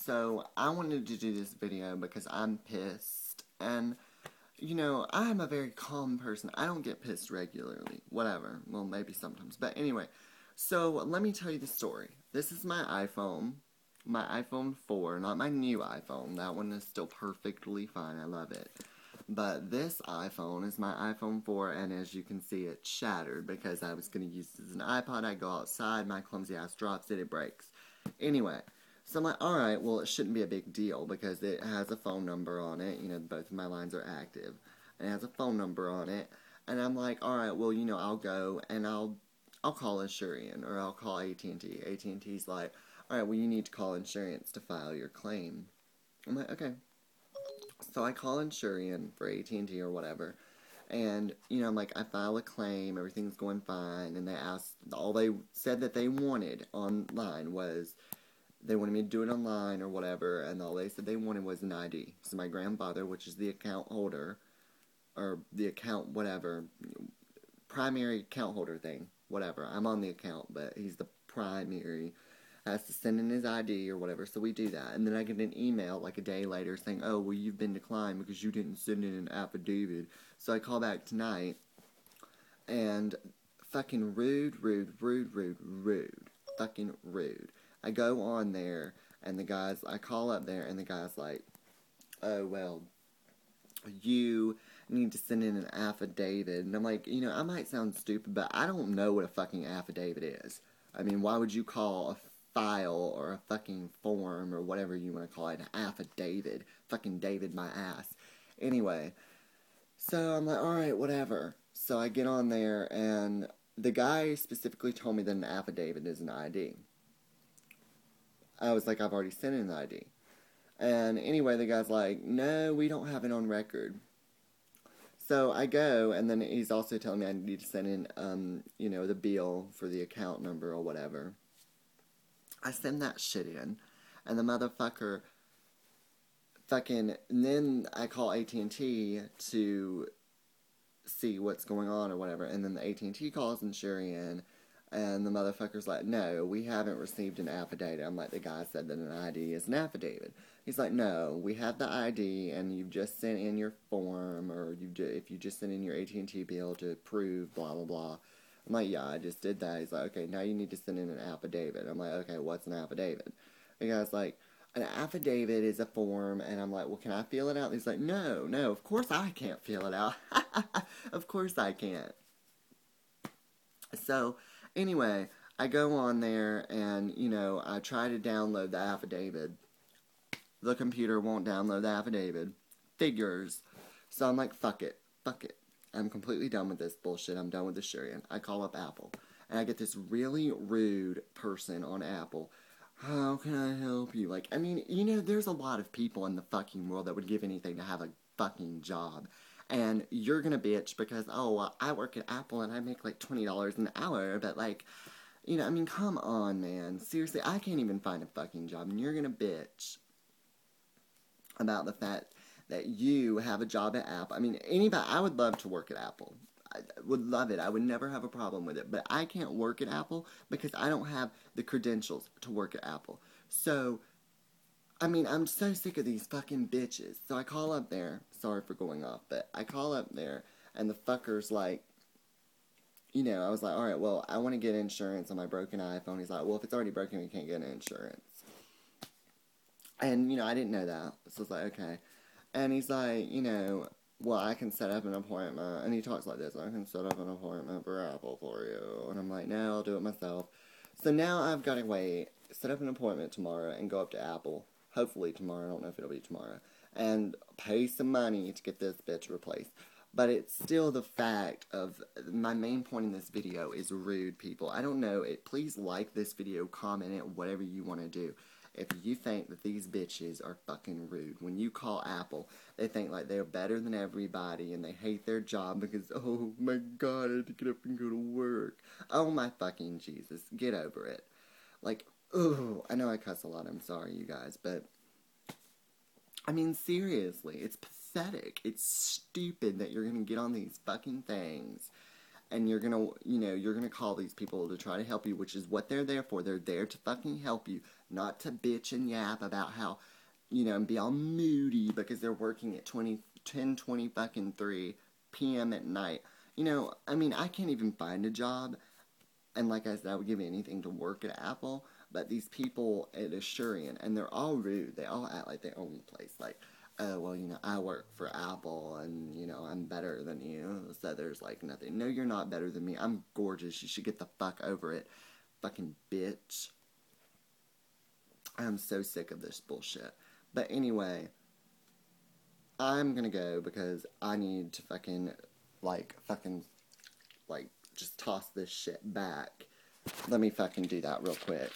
So I wanted to do this video because I'm pissed, and I'm a very calm person. I don't get pissed regularly. Whatever. Well, maybe sometimes. But anyway, so let me tell you the story. This is my iPhone 4, not my new iPhone. That one is still perfectly fine. I love it. But this iPhone is my iPhone 4, and as you can see, it's shattered because I was going to use it as an iPod. I go outside, my clumsy ass drops it, it breaks. Anyway, so I'm like, alright, well, it shouldn't be a big deal because it has a phone number on it. Both of my lines are active. And it has a phone number on it. And I'm like, alright, well, I'll go and I'll call Assurion or I'll call AT&T. AT&T's like, alright, well, you need to call insurance to file your claim. I'm like, okay. So I call Assurion for AT&T or whatever, and, I'm like, I file a claim, everything's going fine, and all they said that they wanted online was, they wanted me to do it online or whatever, and all they said they wanted was an ID. So my grandfather, which is the account holder, or the account whatever, primary account holder thing, whatever, I'm on the account, but he's the primary, has to send in his ID or whatever, so we do that. And then I get an email like a day later saying, oh, well, you've been declined because you didn't send in an affidavit. So I call back tonight, and fucking rude. Fucking rude. I go on there, and I call up there, and the guy's like, oh, well, you need to send in an affidavit. And I'm like, I might sound stupid, but I don't know what a fucking affidavit is. I mean, why would you call a file or a fucking form or whatever you want to call it an affidavit? Fucking David my ass. Anyway, so I'm like, alright, whatever. So I get on there, and the guy specifically told me that an affidavit is an ID. I was like, I've already sent in an ID. And anyway, the guy's like, no, we don't have it on record. So I go, and then he's also telling me I need to send in, the bill for the account number or whatever. I send that shit in, and the motherfucker and then I call AT&T to see what's going on or whatever, and then the AT&T calls Assurion, and the motherfucker's like, no, we haven't received an affidavit. I'm like, the guy said that an ID is an affidavit. He's like, no, we have the ID, and you've just sent in your form, or if you just sent in your AT&T bill to prove blah, blah, blah. I'm like, yeah, I just did that. He's like, okay, now you need to send in an affidavit. I'm like, okay, what's an affidavit? The guy's like, an affidavit is a form, and I'm like, well, can I fill it out? And he's like, no, of course I can't fill it out. Of course I can't. So, anyway, I go on there, and, I try to download the affidavit. The computer won't download the affidavit. Figures. So I'm like, fuck it. I'm completely done with this bullshit. I'm done with Assurion. I call up Apple. And I get this really rude person on Apple. How can I help you? Like, I mean, there's a lot of people in the fucking world that would give anything to have a fucking job. And you're gonna bitch because, I work at Apple and I make like $20 an hour. But like, come on, man. Seriously, I can't even find a fucking job. And you're gonna bitch about the fact that you have a job at Apple. I mean, I would love to work at Apple. I would love it. I would never have a problem with it. But I can't work at Apple because I don't have the credentials to work at Apple. So, I'm so sick of these fucking bitches. So I call up there. Sorry for going off, but I call up there, and the fucker's like, I was like, alright, well, I want to get insurance on my broken iPhone. He's like, well, if it's already broken, we can't get insurance. And, I didn't know that. So I was like, okay. And he's like, well, I can set up an appointment. And he talks like this, I can set up an appointment for Apple for you. And I'm like, no, I'll do it myself. So now I've got to set up an appointment tomorrow and go up to Apple. Hopefully tomorrow, I don't know if it'll be tomorrow. And pay some money to get this bitch replaced. But it's still the fact of, my main point in this video is rude people. I don't know, please like this video, comment it, whatever you want to do. If you think that these bitches are fucking rude, when you call Apple, they think like they're better than everybody and they hate their job because, oh my god, I have to get up and go to work. Oh my fucking Jesus, get over it. Like, oh, I know I cuss a lot, I'm sorry you guys, but, seriously, it's pathetic. It's stupid that you're gonna get on these fucking things and you're gonna, you're gonna call these people to try to help you, which is what they're there for. They're there to fucking help you, not to bitch and yap about how, and be all moody because they're working at 10:20 fucking 3 p.m. at night. I mean, I can't even find a job, and like I said, I would give anything to work at Apple, but these people at Assurion, and they're all rude. They all act like they own the place, like, oh, well, I work for Apple, and, I'm better than you, so there's, like, nothing. No, you're not better than me. I'm gorgeous. You should get the fuck over it. Fucking bitch. I'm so sick of this bullshit. But anyway, I'm gonna go because I need to fucking, just toss this shit back. Let me fucking do that real quick.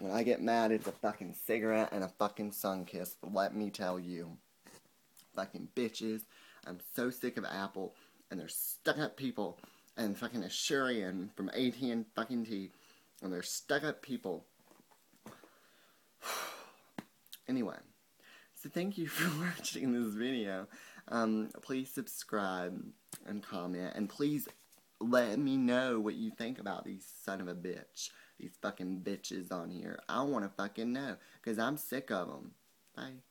When I get mad, it's a fucking cigarette and a fucking sun kiss. Let me tell you. Fucking bitches. I'm so sick of Apple and their stuck-up people and fucking Assurion from AT&T fucking T and their stuck-up people. Anyway, so thank you for watching this video. Please subscribe and comment, and please let me know what you think about these son of a bitch. These fucking bitches on here. I want to fucking know, because I'm sick of them. Bye.